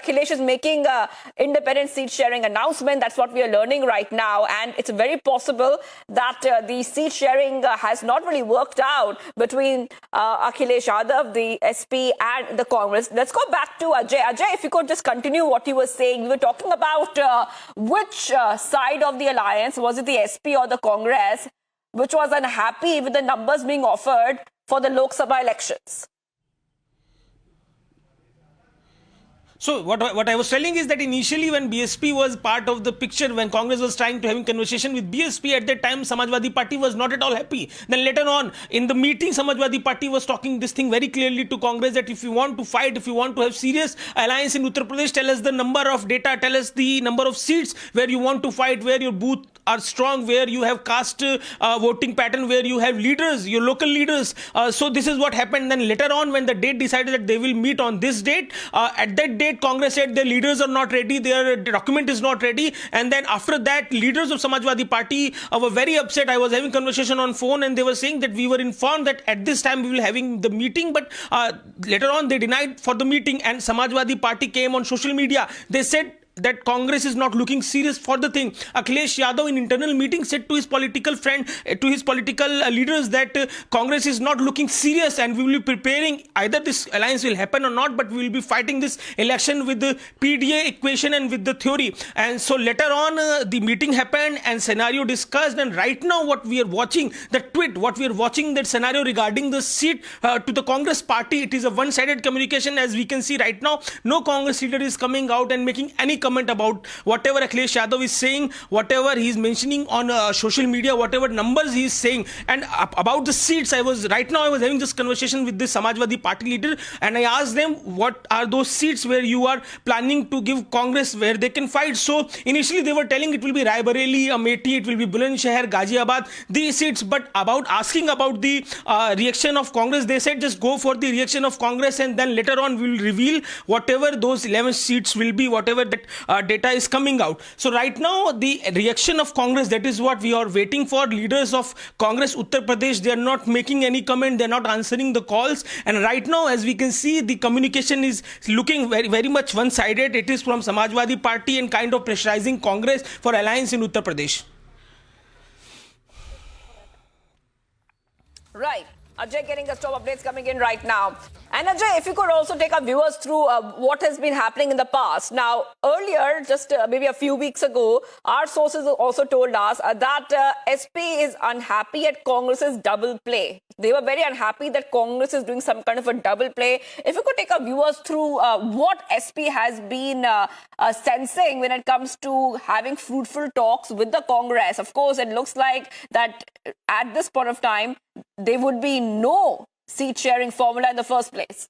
Akhilesh is making a independent seat sharing announcement. That's what we are learning right now. And it's very possible that the seat sharing has not really worked out between Akhilesh Yadav, the SP, and the Congress. Let's go back to Ajay. Ajay, if you could just continue what you were saying. We were talking about which side of the alliance, was it the SP or the Congress, which was unhappy with the numbers being offered for the Lok Sabha elections. So what I was telling is that initially when BSP was part of the picture, when Congress was trying to having conversation with BSP, at that time Samajwadi Party was not at all happy. Then later on in the meeting, Samajwadi Party was talking this thing very clearly to Congress that if you want to fight, if you want to have serious alliance in Uttar Pradesh, tell us the number of data, tell us the number of seats where you want to fight, where your booth are strong, where you have caste voting pattern, where you have leaders, your local leaders. So this is what happened. Then later on when the date decided that they will meet on this date, at that date Congress said their leaders are not ready, their document is not ready, and then after that leaders of Samajwadi Party were very upset. I was having conversation on phone and they were saying that we were informed that at this time we will having the meeting, but later on they denied for the meeting, and Samajwadi Party came on social media. They said that Congress is not looking serious for the thing. Akhilesh Yadav in internal meeting said to his political friend, to his political leaders that Congress is not looking serious and we will be preparing, either this alliance will happen or not, but we will be fighting this election with the PDA equation and with the theory. And so later on the meeting happened and scenario discussed, and right now what we are watching, the tweet, what we are watching, that scenario regarding the seat to the Congress party, it is a one-sided communication. As we can see right now, no Congress leader is coming out and making any comment about whatever Akhilesh Yadav is saying, whatever he is mentioning on social media, whatever numbers he is saying. And about the seats, I was having this conversation with this Samajwadi Party leader, and I asked them what are those seats where you are planning to give Congress where they can fight. So initially they were telling it will be Raebareli, Amethi, it will be Bulandshahr, Ghaziabad, these seats. But about asking about the reaction of Congress, they said just go for the reaction of Congress, and then later on we will reveal whatever those 11 seats will be, whatever that data is coming out. So right now the reaction of Congress, that is what we are waiting for. Leaders of Congress Uttar Pradesh, they are not making any comment, they are not answering the calls, and right now as we can see the communication is looking very, very much one-sided. It is from Samajwadi Party and kind of pressurizing Congress for alliance in Uttar Pradesh. Right. Ajay getting us top updates coming in right now. And Ajay, if you could also take our viewers through what has been happening in the past. Now, earlier, just maybe a few weeks ago, our sources also told us that SP is unhappy at Congress's double play. They were very unhappy that Congress is doing some kind of a double play. If you could take our viewers through what SP has been sensing when it comes to having fruitful talks with the Congress. Of course, it looks like that at this point of time, there would be no seat sharing formula in the first place.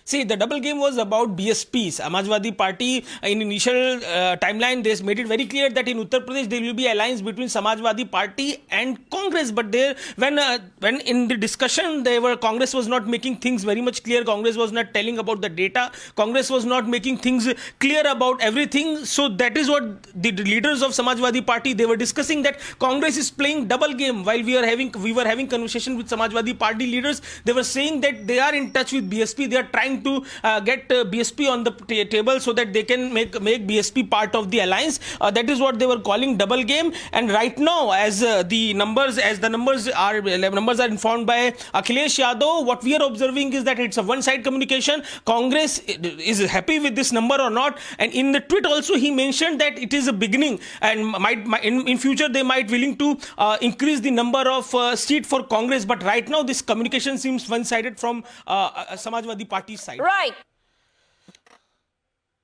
See, the double game was about BSP. Samajwadi Party, in initial timeline, they made it very clear that in Uttar Pradesh there will be alliance between Samajwadi Party and Congress. But there, when in the discussion, Congress was not making things very much clear. Congress was not telling about the data. Congress was not making things clear about everything. So that is what the leaders of Samajwadi Party, they were discussing, that Congress is playing double game. While we were having conversation with Samajwadi Party leaders, they were saying that they are in touch with BSP. They are trying to get BSP on the table so that they can make BSP part of the alliance. That is what they were calling double game. And right now, as the numbers are informed by Akilesh Yadav, what we are observing is that it's a one-side communication. Congress is happy with this number or not. And in the tweet also, he mentioned that it is a beginning, and in future they might willing to increase the number of seat for Congress. But right now, this communication seems one-sided from Samajwadi Party's side. Right.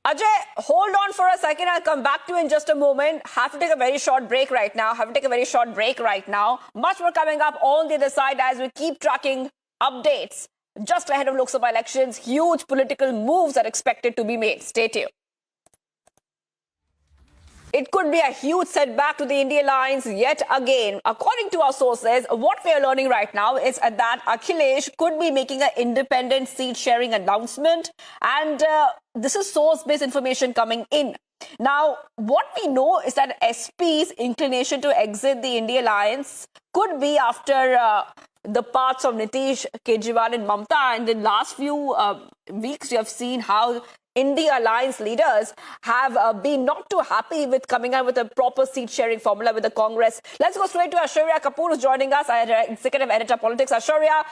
Ajay, hold on for a second. I'll come back to you in just a moment. Have to take a very short break right now. Much more coming up on the other side as we keep tracking updates. Just ahead of Lok Sabha elections, huge political moves are expected to be made. Stay tuned. It could be a huge setback to the INDI Alliance yet again. According to our sources, what we are learning right now is that Akhilesh could be making an independent seat sharing announcement, and this is source-based information coming in. Now, what we know is that SP's inclination to exit the INDI Alliance could be after the paths of Nitish, Kejriwal and Mamata. And in the last few weeks, you have seen how INDI Alliance leaders have been not too happy with coming out with a proper seat-sharing formula with the Congress. Let's go straight to Aishwarya Kapoor, who's joining us, our Executive Editor Politics. Aishwarya,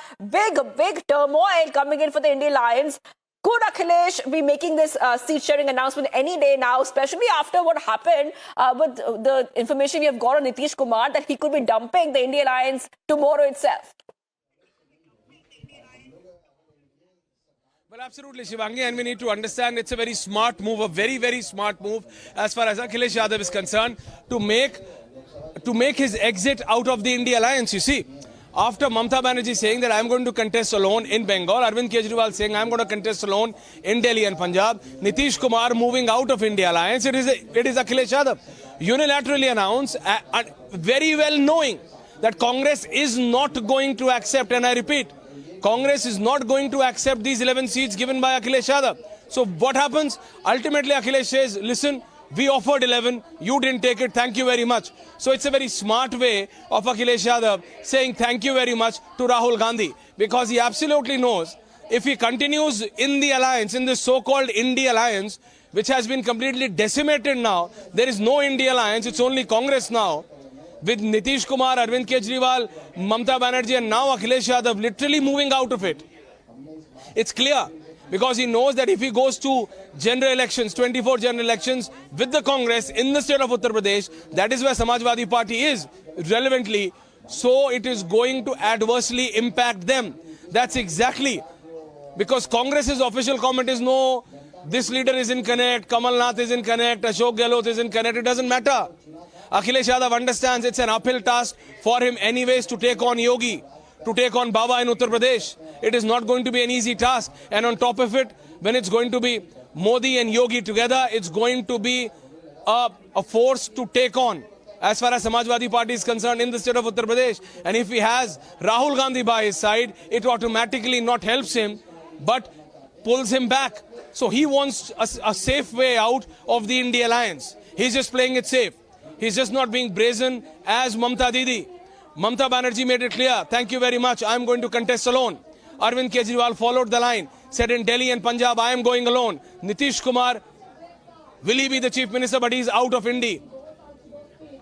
big turmoil coming in for the INDI Alliance. Could Akhilesh be making this seat-sharing announcement any day now, especially after what happened with the information we have got on Nitish Kumar that he could be dumping the INDI Alliance tomorrow itself? Well, absolutely, Shivangi, and we need to understand it's a very smart move, a very, very smart move as far as Akilesh Yadav is concerned to make his exit out of the INDI Alliance. You see, after Mamata Banerjee saying that I'm going to contest alone in Bengal, Arvind Kejriwal saying I'm going to contest alone in Delhi and Punjab, Nitish Kumar moving out of INDI Alliance, it is Akilesh Yadav unilaterally announced, very well knowing that Congress is not going to accept, and I repeat, Congress is not going to accept these 11 seats given by Akilesh Yadav. So what happens? Ultimately, Akilesh says, listen, we offered 11, you didn't take it, thank you very much. So it's a very smart way of Akilesh Yadav saying thank you very much to Rahul Gandhi, because he absolutely knows if he continues in the alliance, in this so-called INDI Alliance, which has been completely decimated now, there is no INDI Alliance, it's only Congress now, with Nitish Kumar, Arvind Kejriwal, Mamata Banerjee and now Akhilesh Yadav literally moving out of it. It's clear because he knows that if he goes to general elections, 24 general elections with the Congress in the state of Uttar Pradesh, that is where Samajwadi Party is relevantly, so it is going to adversely impact them. That's exactly because Congress's official comment is no, this leader is in connect, Kamal Nath is in connect, Ashok Gehlot is in connect, it doesn't matter. Akhilesh Yadav understands it's an uphill task for him anyways to take on Yogi, to take on Baba in Uttar Pradesh. It is not going to be an easy task. And on top of it, when it's going to be Modi and Yogi together, it's going to be a force to take on as far as Samajwadi Party is concerned in the state of Uttar Pradesh. And if he has Rahul Gandhi by his side, it automatically not helps him, but pulls him back. So he wants a safe way out of the INDI Alliance. He's just playing it safe. He's just not being brazen as Mamata Didi. Mamata Banerjee made it clear, thank you very much, I'm going to contest alone. Arvind Kejriwal followed the line, said in Delhi and Punjab, I am going alone. Nitish Kumar, will he be the chief minister, but he's out of INDI.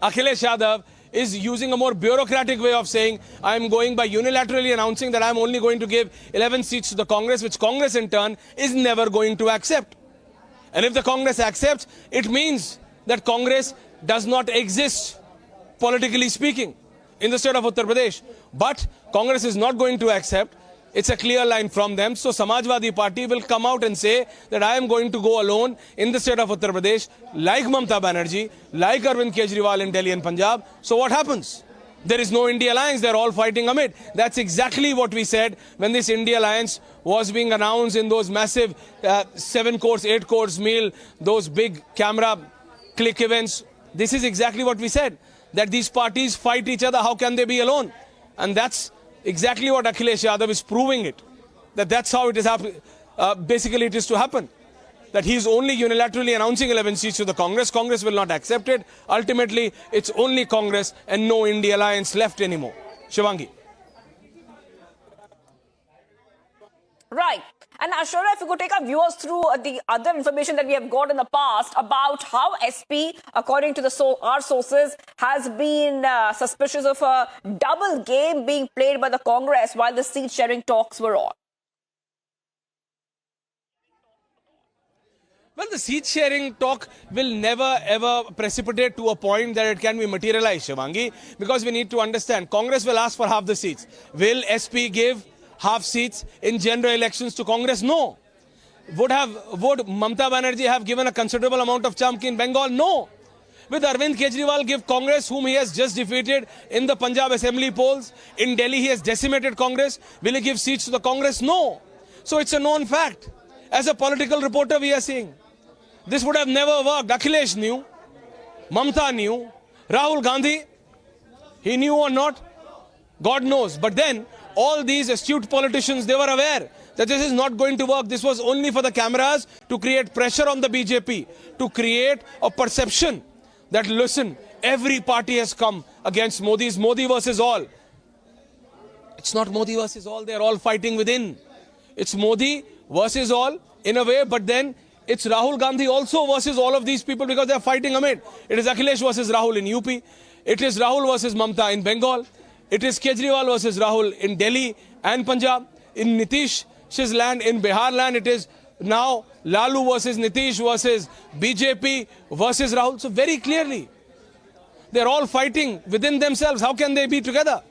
Akhilesh Yadav is using a more bureaucratic way of saying, I am going by unilaterally announcing that I'm only going to give 11 seats to the Congress, which Congress in turn is never going to accept. And if the Congress accepts, it means that Congress does not exist, politically speaking, in the state of Uttar Pradesh. But Congress is not going to accept. It's a clear line from them. So Samajwadi Party will come out and say that I am going to go alone in the state of Uttar Pradesh, like Mamata Banerjee, like Arvind Kejriwal in Delhi and Punjab. So what happens? There is no INDI Alliance. They're all fighting amid. That's exactly what we said when this INDI Alliance was being announced in those massive 7-course, 8-course meal, those big camera click events. This is exactly what we said, that these parties fight each other. How can they be alone? And that's exactly what Akhilesh Yadav is proving it. That's how it is happening. Basically, it is to happen. That he is only unilaterally announcing 11 seats to the Congress. Congress will not accept it. Ultimately, it's only Congress and no INDI Alliance left anymore. Shivangi. Right. And Aishwarya, if you could take our viewers through the other information that we have got in the past about how SP, according to our sources, has been suspicious of a double game being played by the Congress while the seat-sharing talks were on. Well, the seat-sharing talk will never ever precipitate to a point that it can be materialized, Shivangi, because we need to understand, Congress will ask for half the seats. Will SP give half seats in general elections to Congress? No. Would Mamata Banerjee have given a considerable amount of chump in Bengal? No. Will Arvind Kejriwal give Congress, whom he has just defeated in the Punjab assembly polls? In Delhi, he has decimated Congress. Will he give seats to the Congress? No. So it's a known fact. As a political reporter, we are saying, this would have never worked. Akhilesh knew. Mamata knew. Rahul Gandhi, he knew or not, God knows. But then, all these astute politicians, they were aware that this is not going to work. This was only for the cameras to create pressure on the BJP, to create a perception that, listen, every party has come against Modi. It's Modi versus all. It's not Modi versus all. They're all fighting within. It's Modi versus all in a way, but then it's Rahul Gandhi also versus all of these people because they're fighting amid. It is Akhilesh versus Rahul in UP. It is Rahul versus Mamta in Bengal. It is Kejriwal versus Rahul in Delhi and Punjab. In Nitish's land, in Bihar land, it is now Lalu versus Nitish versus BJP versus Rahul. So very clearly, they're all fighting within themselves. How can they be together?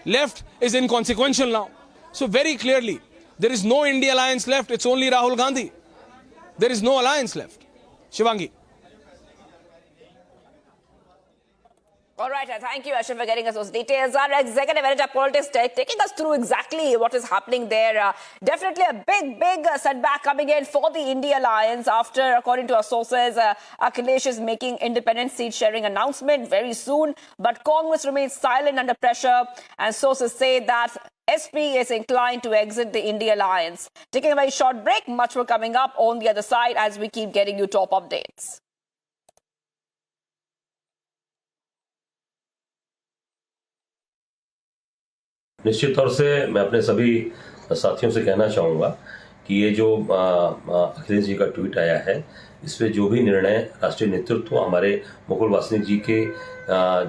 Left is inconsequential now. So very clearly, there is no INDI Alliance left. It's only Rahul Gandhi. There is no alliance left. Shivangi. All right, thank you, Ashwin, for getting us those details. Our executive editor, Politics, taking us through exactly what is happening there. Definitely a big setback coming in for the INDI Alliance after, according to our sources, Akilesh is making independent seat-sharing announcement very soon. But Congress remains silent under pressure, and sources say that SP is inclined to exit the INDI Alliance. Taking a very short break, much more coming up on the other side as we keep getting you top updates. निश्चित तौर से मैं अपने सभी साथियों से कहना चाहूँगा कि ये जो अखिलेश जी का ट्वीट आया है, इसमें जो भी निर्णय राष्ट्रीय नेतृत्व हमारे मुकुल वासनिक जी के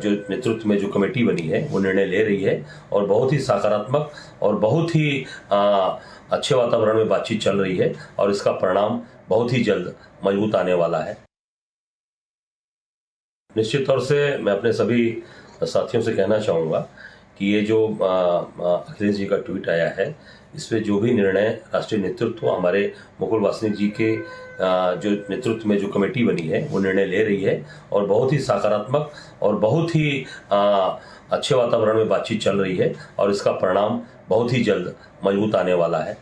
जो नेतृत्व में जो कमेटी बनी है वो निर्णय ले रही है और बहुत ही सकारात्मक और बहुत ही अच्छे वातावरण में बातचीत चल रही है और इसका परिणाम बहुत ही जल्द मजबूत आने वाला है। निश्चित तौर से मैं अपने सभी साथियों से कहना चाहूँगा कि ये जो अखिलेश जी का ट्वीट आया है, इसमें जो भी निर्णय राष्ट्रीय नेतृत्व हमारे मुकुल वासनिक जी के जो नेतृत्व में जो कमेटी बनी है वो निर्णय ले रही है और बहुत ही सकारात्मक और बहुत ही अच्छे वातावरण में बातचीत चल रही है और इसका परिणाम बहुत ही जल्द मजबूत आने वाला है।